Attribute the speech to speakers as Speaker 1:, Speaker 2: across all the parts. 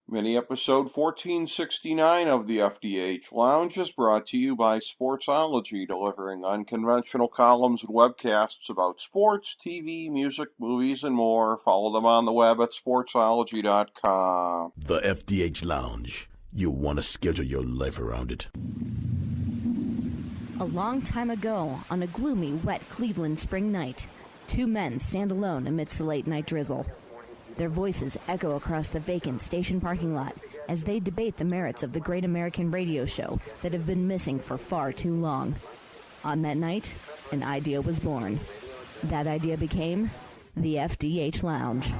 Speaker 1: Mini-episode 1469 of the FDH Lounge is brought to you by Sportsology, delivering unconventional columns and webcasts about sports, TV, music, movies, and more. Follow them on the web at sportsology.com.
Speaker 2: The FDH Lounge. You want to schedule your life around it.
Speaker 3: A long time ago, on a gloomy, wet Cleveland spring night, two men stand alone amidst the late-night drizzle. Their voices echo across the vacant station parking lot as they debate the merits of the great American radio show that have been missing for far too long. On that night, an idea was born. That idea became the FDH Lounge.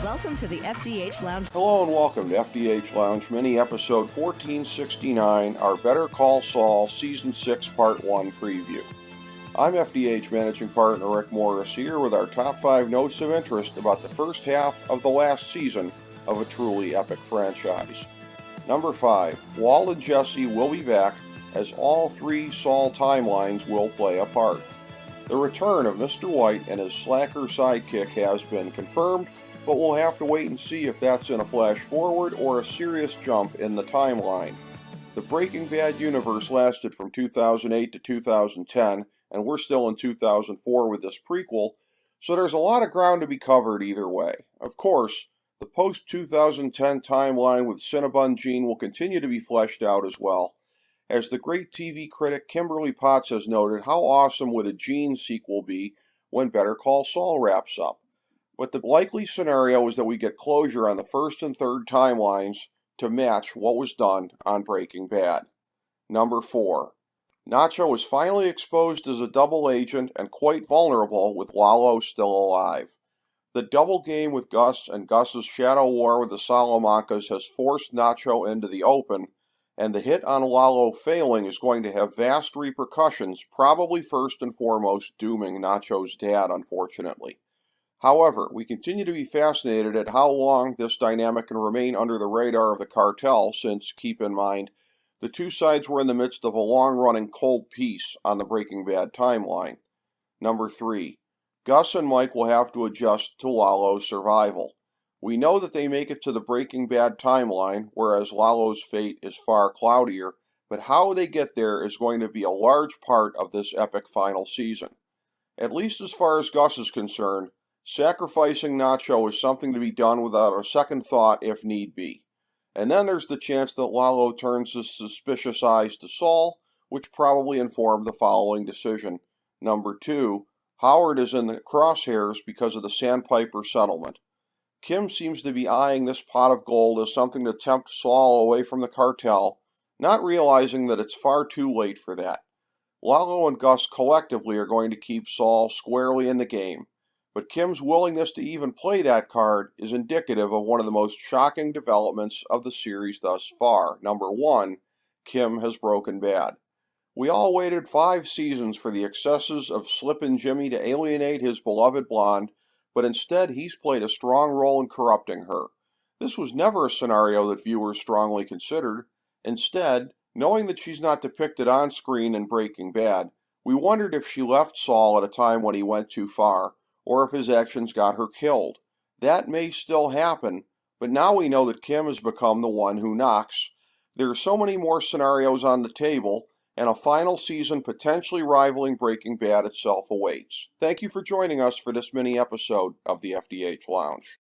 Speaker 3: Welcome to the FDH Lounge.
Speaker 1: Hello and welcome to FDH Lounge Mini-episode 1469, our Better Call Saul Season 6 Part 1 preview. I'm FDH Managing Partner Rick Morris here with our top 5 notes of interest about the first half of the last season of a truly epic franchise. Number 5, Walt and Jesse will be back as all 3 Saul timelines will play a part. The return of Mr. White and his slacker sidekick has been confirmed, but we'll have to wait and see if that's in a flash forward or a serious jump in the timeline. The Breaking Bad universe lasted from 2008 to 2010, and we're still in 2004 with this prequel, so there's a lot of ground to be covered either way. Of course, the post-2010 timeline with Cinnabon Gene will continue to be fleshed out as well. As the great TV critic Kimberly Potts has noted, how awesome would a Gene sequel be when Better Call Saul wraps up? But the likely scenario is that we get closure on the first and third timelines to match what was done on Breaking Bad. Number 4. Nacho is finally exposed as a double agent and quite vulnerable with Lalo still alive. The double game with Gus and Gus's shadow war with the Salamancas has forced Nacho into the open, and the hit on Lalo failing is going to have vast repercussions, probably first and foremost dooming Nacho's dad, unfortunately. However, we continue to be fascinated at how long this dynamic can remain under the radar of the cartel, since, keep in mind, the two sides were in the midst of a long-running cold peace on the Breaking Bad timeline. Number 3. Gus and Mike will have to adjust to Lalo's survival. We know that they make it to the Breaking Bad timeline, whereas Lalo's fate is far cloudier, but how they get there is going to be a large part of this epic final season. At least as far as Gus is concerned, sacrificing Nacho is something to be done without a second thought if need be. And then there's the chance that Lalo turns his suspicious eyes to Saul, which probably informed the following decision. Number 2, Howard is in the crosshairs because of the Sandpiper settlement. Kim seems to be eyeing this pot of gold as something to tempt Saul away from the cartel, not realizing that it's far too late for that. Lalo and Gus collectively are going to keep Saul squarely in the game, but Kim's willingness to even play that card is indicative of one of the most shocking developments of the series thus far. Number 1, Kim has broken bad. We all waited 5 seasons for the excesses of Slippin' Jimmy to alienate his beloved blonde, but instead he's played a strong role in corrupting her. This was never a scenario that viewers strongly considered. Instead, knowing that she's not depicted on screen in Breaking Bad, we wondered if she left Saul at a time when he went too far, or if his actions got her killed. That may still happen, but now we know that Kim has become the one who knocks. There are so many more scenarios on the table, and a final season potentially rivaling Breaking Bad itself awaits. Thank you for joining us for this mini-episode of the FDH Lounge.